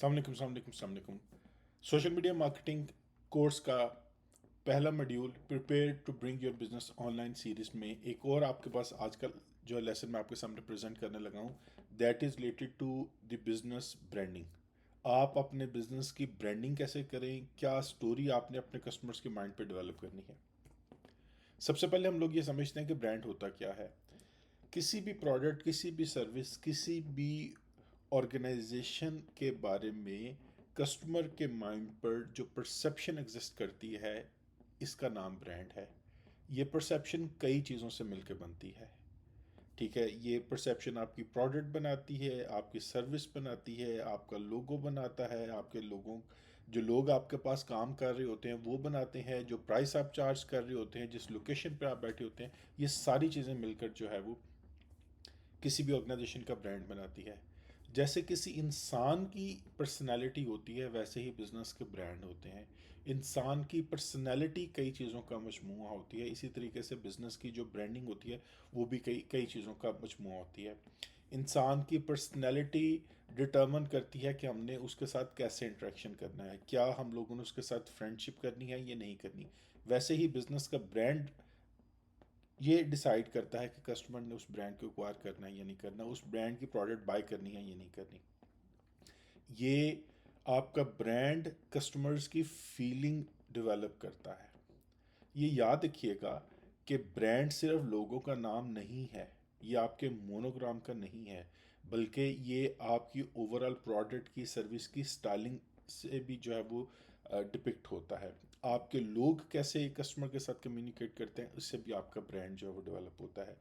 अस्सलाम वालेकुम। Social media marketing course का पहला module prepare to bring your business online series में एक और आपके पास आजकल जो लेसन मैं आपके सामने प्रेजेंट करने लगा हूँ, that is related to the business branding. आप अपने बिजनेस की ब्रांडिंग कैसे करें, क्या स्टोरी आपने अपने कस्टमर्स के माइंड पे डेवलप करनी है। सबसे पहले हम लोग ये समझते हैं कि ब्रांड होता क्या है। किसी भी प्रोडक्ट, किसी भी सर्विस, किसी भी ऑर्गेनाइजेशन के बारे में कस्टमर के माइंड पर जो परसेप्शन एग्जिस्ट करती है, इसका नाम ब्रांड है। ये परसेप्शन कई चीज़ों से मिलकर बनती है। ठीक है, ये परसेप्शन आपकी प्रोडक्ट बनाती है, आपकी सर्विस बनाती है, आपका लोगो बनाता है, आपके लोगों जो लोग आपके पास काम कर रहे होते हैं वो बनाते हैं, जो प्राइस आप चार्ज कर रहे होते हैं, जिस लोकेशन पे आप बैठे होते हैं, ये सारी चीज़ें मिलकर जो है वो किसी भी ऑर्गेनाइजेशन का ब्रांड बनाती है। जैसे किसी इंसान की पर्सनालिटी होती है, वैसे ही बिजनेस के ब्रांड होते हैं। इंसान की पर्सनालिटी कई चीज़ों का मजमूआ होती है, इसी तरीके से बिजनेस की जो ब्रांडिंग होती है वो भी कई कई चीज़ों का मजमूआ होती है। इंसान की पर्सनालिटी डिटर्मन करती है कि हमने उसके साथ कैसे इंटरेक्शन करना है, क्या हम लोगों ने उसके साथ फ्रेंडशिप करनी है या नहीं करनी। वैसे ही बिजनेस का ब्रांड ये डिसाइड करता है कि कस्टमर ने उस ब्रांड को एक्वायर करना है या नहीं करना, उस ब्रांड की प्रोडक्ट बाय करनी है या नहीं करनी। ये आपका ब्रांड कस्टमर्स की फीलिंग डेवलप करता है। ये याद रखिएगा कि ब्रांड सिर्फ लोगों का नाम नहीं है, ये आपके मोनोग्राम का नहीं है, बल्कि ये आपकी ओवरऑल प्रोडक्ट की, सर्विस की स्टाइलिंग से भी जो है वो डिपिक्ट होता है। आपके लोग कैसे कस्टमर के साथ कम्युनिकेट करते हैं, उससे भी आपका ब्रांड जो है वो डेवलप होता है।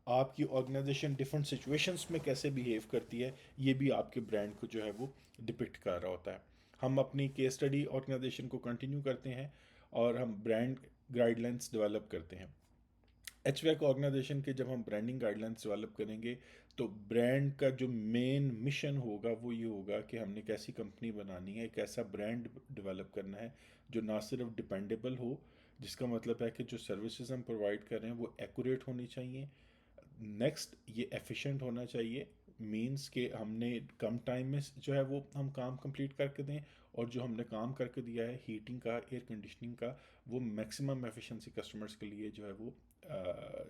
आपकी ऑर्गेनाइजेशन डिफरेंट सिचुएशंस में कैसे बिहेव करती है, ये भी आपके ब्रांड को जो है वो डिपिक्ट कर रहा होता है। हम अपनी केस स्टडी ऑर्गेनाइजेशन को कंटिन्यू करते हैं और हम ब्रांड गाइडलाइंस डेवलप करते हैं। एचवैक ऑर्गेनाइजेशन के जब हम ब्रांडिंग गाइडलाइंस डेवलप करेंगे तो ब्रांड का जो मेन मिशन होगा वो ये होगा कि हमने कैसी कंपनी बनानी है, कैसा ब्रांड डेवलप करना है जो ना सिर्फ डिपेंडेबल हो, जिसका मतलब है कि जो सर्विसेज हम प्रोवाइड कर रहे हैं वो एक्यूरेट होनी चाहिए। नेक्स्ट, ये एफिशिएंट होना चाहिए, मींस कि हमने कम टाइम में जो है वो हम काम कंप्लीट करके दें, और जो हमने काम करके दिया है हीटिंग का, एयर कंडीशनिंग का, वो मैक्सिमम एफिशिएंसी कस्टमर्स के लिए जो है वो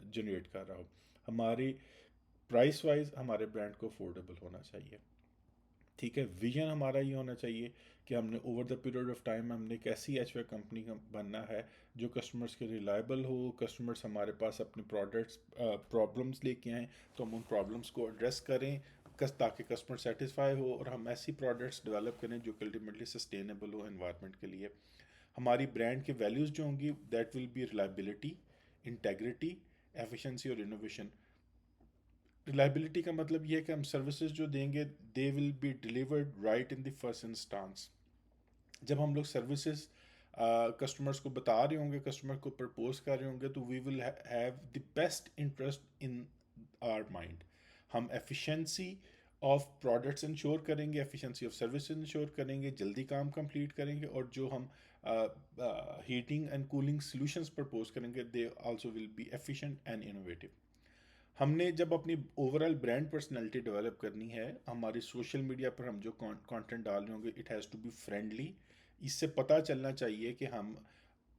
जनरेट कर रहा हो। हमारी प्राइस वाइज हमारे ब्रांड को अफोर्डेबल होना चाहिए। ठीक है, विजन हमारा ये होना चाहिए कि हमने over the period of time हमने एक ऐसी एचवेक कंपनी का बनना है जो कस्टमर्स के रिलायबल हो। कस्टमर्स हमारे पास अपने प्रोडक्ट्स प्रॉब्लम्स लेके आएँ तो हम उन प्रॉब्लम्स को एड्रेस करें, ताकि कस्टमर सेटिस्फाई हो, और हम ऐसी प्रोडक्ट्स डेवलप करें जो कि अल्टीमेटली सस्टेनेबल हो एनवायरनमेंट के लिए। हमारी ब्रांड की वैल्यूज़ जो होंगी, that will be reliability, integrity, efficiency और इनोवेशन। रिलायबिलिटी का मतलब ये है कि हम सर्विसेज जो देंगे they will be delivered right in the first instance. जब हम लोग सर्विसेज कस्टमर्स को बता रहे होंगे, कस्टमर को प्रपोज कर रहे होंगे, तो we will have the best interest in our mind. हम एफिशिएंसी ऑफ प्रोडक्ट्स इंश्योर करेंगे, एफिशिएंसी ऑफ सर्विस इंश्योर करेंगे, जल्दी काम कंप्लीट करेंगे, और जो हम heating and cooling solutions propose करेंगे they also will be efficient and innovative. हमने जब अपनी ओवरऑल ब्रांड पर्सनैलिटी डेवलप करनी है, हमारी सोशल मीडिया पर हम जो कंटेंट डाल रहे होंगे, it has to be friendly. इससे पता चलना चाहिए कि हम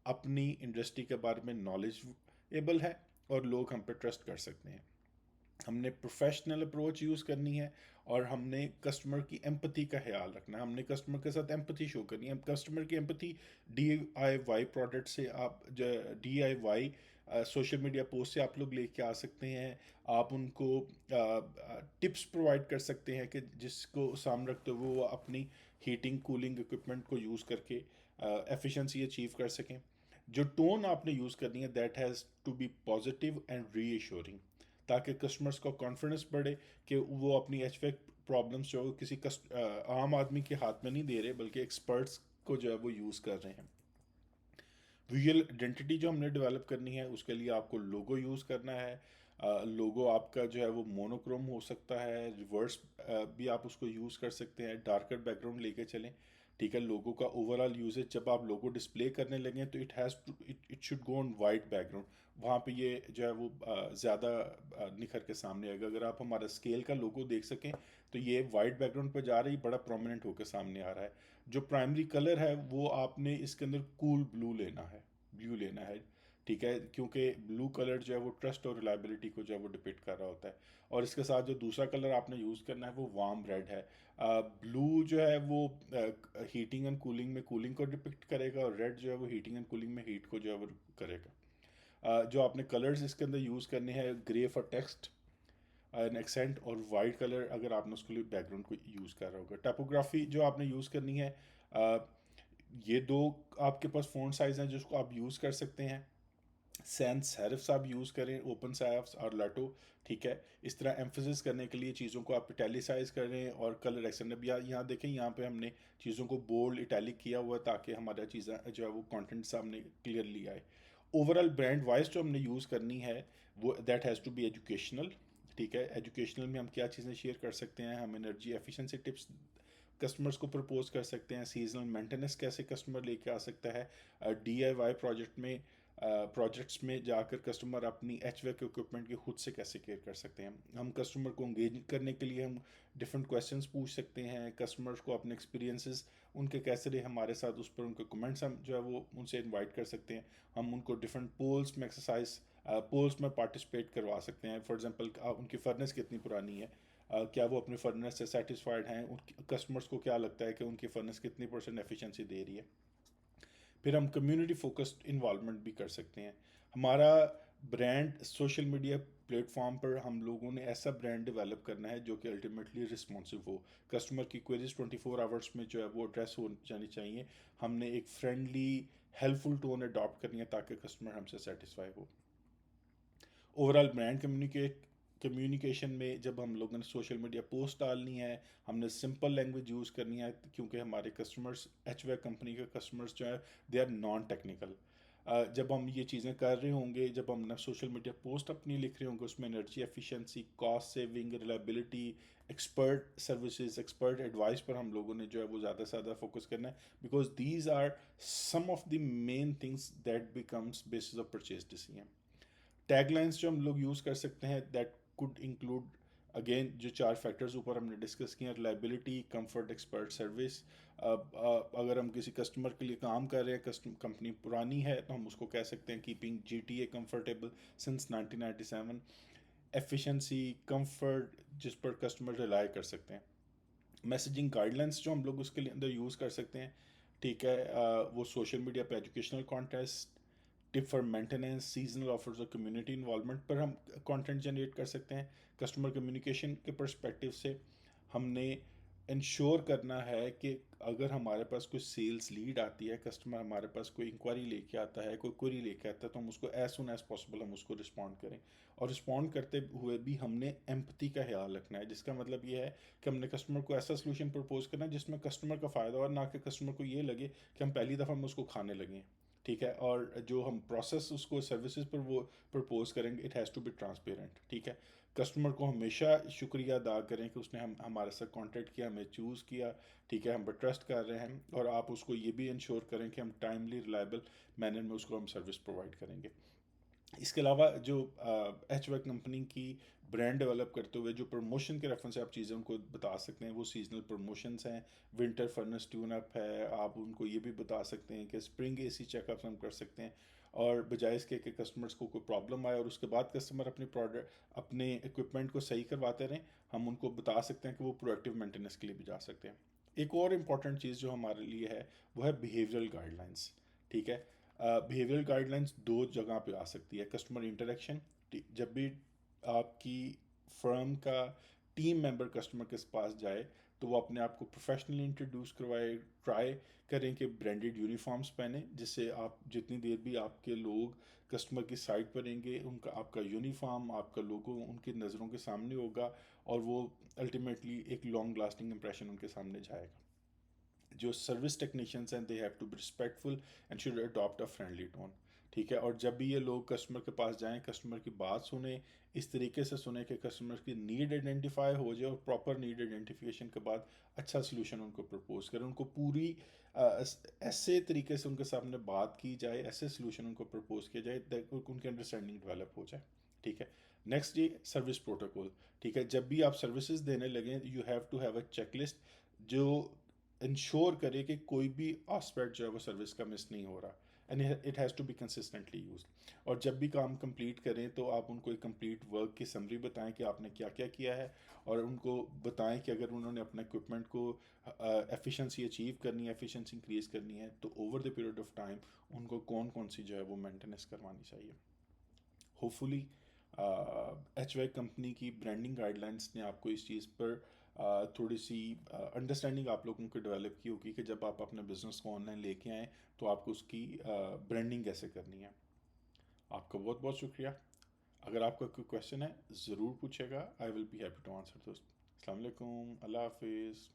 अपनी इंडस्ट्री के बारे में नॉलेजेबल है और लोग हम पे ट्रस्ट कर सकते हैं। हमने प्रोफेशनल अप्रोच यूज़ करनी है, और हमने कस्टमर की एम्पथी का ख्याल रखना है। हमने कस्टमर के साथ एम्पथी शो करनी है। कस्टमर की एम्पथी DIY प्रोडक्ट से, आप DIY सोशल मीडिया पोस्ट से आप लोग लेके आ सकते हैं। आप उनको टिप्स प्रोवाइड कर सकते हैं कि जिसको सामने रखते हुए वो अपनी हीटिंग कूलिंग इक्विपमेंट को यूज़ करके एफिशिएंसी अचीव कर सकें। जो टोन आपने यूज़ करनी है, that has to be positive and reassuring, ताकि कस्टमर्स का कॉन्फिडेंस बढ़े कि वो अपनी एचवेक प्रॉब्लम्स जो किसी आम आदमी के हाथ में नहीं दे रहे, बल्कि एक्सपर्ट्स को जो है वो यूज़ कर रहे हैं। विजुअल आइडेंटिटी जो हमने डेवलप करनी है, उसके लिए आपको लोगो यूज़ करना है। लोगो आपका जो है वो मोनोक्रोम हो सकता है, रिवर्स भी आप उसको यूज़ कर सकते हैं, डार्कर बैकग्राउंड लेके चलें। ठीक है, लोगो का ओवरऑल यूजेज जब आप लोगो डिस्प्ले करने लगें तो it should go on white background. वहाँ पे ये जो है वो ज़्यादा निखर के सामने आएगा। अगर आप हमारा स्केल का लोगो देख सकें तो ये वाइट बैकग्राउंड पर जा रही, बड़ा प्रोमिनेंट होकर सामने आ रहा है। जो प्राइमरी कलर है वो आपने इसके अंदर कूल ब्लू लेना है, ब्लू लेना है। ठीक है, क्योंकि ब्लू कलर जो है वो ट्रस्ट और रिलायबिलिटी को जो है वो डिपिक्ट कर रहा होता है। और इसके साथ जो दूसरा कलर आपने यूज़ करना है वो वार्म रेड है। ब्लू जो है वो हीटिंग एंड कूलिंग में कूलिंग को डिपिक्ट करेगा, और रेड जो है वो हीटिंग एंड कूलिंग में हीट को जो है वो करेगा। जो आपने कलर्स इसके अंदर यूज़ करने हैं, grey for text an accent, और वाइट कलर अगर आपने उसके लिए बैकग्राउंड को यूज़ कर रहा होगा। टाइपोग्राफी जो आपने यूज़ करनी है, ये दो आपके पास फ़ॉन्ट साइज़ हैं जिसको आप यूज़ कर सकते हैं। सैंस सेरिफ्स आप यूज़ करें, ओपन सेरिफ्स और लाटो। ठीक है, इस तरह एम्फोसिस करने के लिए चीज़ों को आप इटैलिसाइज करें और कलर एक्सेंट। अब यहाँ देखें, यहाँ पे हमने चीज़ों को बोल्ड इटैलिक किया हुआ ताकि हमारा चीज़ें जो है वो कंटेंट सामने क्लियरली आए। ओवरऑल ब्रांड वाइज जो हमने यूज़ करनी है वो that has to be educational. ठीक है, एजुकेशनल में हम क्या चीज़ें शेयर कर सकते हैं, हम एनर्जी एफिशिएंसी टिप्स कस्टमर्स को प्रपोज कर सकते हैं, सीजनल मेंटेनेंस कैसे कस्टमर लेके आ सकता है, डीआईवाई प्रोजेक्ट्स में जाकर कस्टमर अपनी एचवेक इक्विपमेंट की खुद से कैसे केयर कर सकते हैं। हम कस्टमर को इंगेज करने के लिए हम डिफरेंट क्वेश्चंस पूछ सकते हैं, कस्टमर्स को अपने एक्सपीरियंसेस उनके कैसे रहे हमारे साथ, उस पर उनके कमेंट्स हम जो है वो उनसे इनवाइट कर सकते हैं। हम उनको डिफरेंट पोल्स में एक्सरसाइज पोल्स में पार्टिसिपेट करवा सकते हैं। फॉर एग्जांपल उनकी फर्नेस कितनी पुरानी है, क्या वो अपने फर्नेस से सेटिस्फाइड हैं, उनकी कस्टमर्स को क्या लगता है कि उनकी फर्नेस कितनी परसेंट एफिशिएंसी दे रही है। फिर हम कम्युनिटी फोकस्ड इन्वॉल्वमेंट भी कर सकते हैं। हमारा ब्रांड सोशल मीडिया प्लेटफॉर्म पर हम लोगों ने ऐसा ब्रांड डेवलप करना है जो कि अल्टीमेटली रिस्पॉन्सिव हो। कस्टमर की क्वेरीज 24 आवर्स में जो है वो एड्रेस हो जानी चाहिए। हमने एक फ्रेंडली हेल्पफुल टोन अडॉप्ट करनी है ताकि कस्टमर हमसे सेटिस्फाई हो। ओवरऑल ब्रांड कम्युनिकेशन में जब हम लोगों ने सोशल मीडिया पोस्ट डालनी है, हमने सिंपल लैंग्वेज यूज़ करनी है, क्योंकि हमारे कस्टमर्स एचवे कंपनी के कस्टमर्स जो है दे आर नॉन टेक्निकल। जब हम ये चीज़ें कर रहे होंगे, जब हम सोशल मीडिया पोस्ट अपनी लिख रहे होंगे, उसमें energy efficiency, cost saving, reliability, expert services, expert advice पर हम लोगों ने जो है वो ज़्यादा से ज़्यादा फोकस करना है, because these are some of the main things that becomes basis of purchase decision. Taglines जो हम लोग यूज़ कर सकते हैं दैट कुड इंक्लूड, अगेन जो चार फैक्टर्स ऊपर हमने डिस्कस किए हैं, रिलायबिलिटी, कंफर्ट, एक्सपर्ट सर्विस। अगर हम किसी कस्टमर के लिए काम कर रहे हैं, कस्टम कंपनी पुरानी है, तो हम उसको कह सकते हैं keeping GTA comfortable since 1997। Efficiency, comfort, जिस पर कस्टमर रिलाई कर सकते हैं। मैसेजिंग गाइडलाइंस जो हम लोग उसके लिए अंदर यूज़ कर सकते हैं, ठीक है, वो सोशल मीडिया पे educational contest, tip for maintenance, seasonal offers और कम्युनिटी इन्वॉल्वमेंट पर हम कंटेंट जनरेट कर सकते हैं। कस्टमर कम्युनिकेशन के पर्सपेक्टिव से हमने इंश्योर करना है कि अगर हमारे पास कोई सेल्स लीड आती है, कस्टमर हमारे पास कोई इंक्वायरी लेके आता है, कोई क्वेरी लेके आता है, तो हम उसको एज सुन एज पॉसिबल हम उसको रिस्पॉन्ड करें। और रिस्पॉन्ड करते हुए भी हमने एम्पथी का ख्याल रखना है, जिसका मतलब ये है कि हमने कस्टमर को ऐसा सोल्यूशन प्रपोज करना है जिसमें कस्टमर का फ़ायदा हो, और ना कि कस्टमर को ये लगे कि हम पहली दफ़ा हम उसको खाने लगे। ठीक है, और जो हम प्रोसेस उसको सर्विसेज पर वो प्रपोज करेंगे, it has to be transparent. ठीक है, कस्टमर को हमेशा शुक्रिया अदा करें कि उसने हम हमारे साथ कांटेक्ट किया, हमें चूज़ किया। ठीक है, हम पर ट्रस्ट कर रहे हैं, और आप उसको ये भी इंश्योर करें कि हम टाइमली रिलायबल मैनर में उसको हम सर्विस प्रोवाइड करेंगे। इसके अलावा जो एच वे कंपनी की ब्रांड डेवलप करते हुए जो प्रमोशन के रेफरेंस से आप चीज़ों को बता सकते हैं, वो सीजनल प्रमोशंस हैं। विंटर फर्नेस ट्यून अप है, आप उनको ये भी बता सकते हैं कि स्प्रिंग एसी चेकअप्स हम कर सकते हैं। और बजाय इसके कि कस्टमर्स को कोई प्रॉब्लम आए और उसके बाद कस्टमर अपने प्रोडक्ट अपने इक्विपमेंट को सही करवाते रहें, हम उनको बता सकते हैं कि वो प्रोएक्टिव मेंटेनेंस के लिए भी जा सकते हैं। एक और इम्पॉर्टेंट चीज़ जो हमारे लिए है वो है बिहेवियरल गाइडलाइंस। ठीक है, बिहेवियरल गाइडलाइंस दो जगह पे आ सकती है। कस्टमर इंटरेक्शन, जब भी आपकी फर्म का टीम मेंबर कस्टमर के पास जाए तो वो अपने आप को प्रोफेशनली इंट्रोड्यूस करवाए, ट्राई करें कि ब्रांडेड यूनिफॉर्म्स पहने, जिससे आप जितनी देर भी आपके लोग कस्टमर की साइट पर रहेंगे, उनका आपका यूनिफॉर्म, आपका लोगो उनकी नज़रों के सामने होगा, और वो अल्टीमेटली एक लॉन्ग लास्टिंग इंप्रेशन उनके सामने जाएगा। जो सर्विस टेक्नीशियंस हैं, they have to be respectful and should adopt a friendly tone. ठीक है। और जब भी ये लोग कस्टमर के पास जाएं, कस्टमर की बात सुने, इस तरीके से सुने कि कस्टमर की नीड आइडेंटिफाई हो जाए, और प्रॉपर नीड आइडेंटिफिकेशन के बाद अच्छा सोल्यूशन उनको प्रपोज करें, उनको पूरी ऐसे तरीके से उनके सामने बात की जाए, ऐसे सोल्यूशन उनको प्रपोज किया जाए ताकि उनकी अंडरस्टैंडिंग डेवलप हो जाए। ठीक है। नेक्स्ट ये सर्विस प्रोटोकॉल। ठीक है, जब भी आप सर्विसेज देने लगें, you have to have a checklist जो इंश्योर करे कि कोई भी एस्पेक्ट जो है वो सर्विस का मिस नहीं हो रहा, and it has to be consistently use. और जब भी काम कंप्लीट करें तो आप उनको एक कंप्लीट वर्क की समरी बताएं कि आपने क्या क्या किया है, और उनको बताएं कि अगर उन्होंने अपने इक्विपमेंट को एफिशिएंसी अचीव करनी है, एफिशिएंसी इंक्रीज करनी है, तो over the period of time उनको कौन कौन सी जो है वो मेंटेनेंस करवानी चाहिए। होपफुली एच वाई कंपनी की ब्रांडिंग गाइडलाइंस ने आपको इस चीज़ पर थोड़ी सी अंडरस्टैंडिंग आप लोगों को डेवलप की होगी कि जब आप अपने बिजनेस को ऑनलाइन लेके आएँ तो आपको उसकी ब्रांडिंग कैसे करनी है। आपका बहुत बहुत शुक्रिया। अगर आपका कोई क्वेश्चन है ज़रूर पूछेगा, I will be happy to answer दोस्त। अस्सलाम वालेकुम, अल्लाह हाफिज़।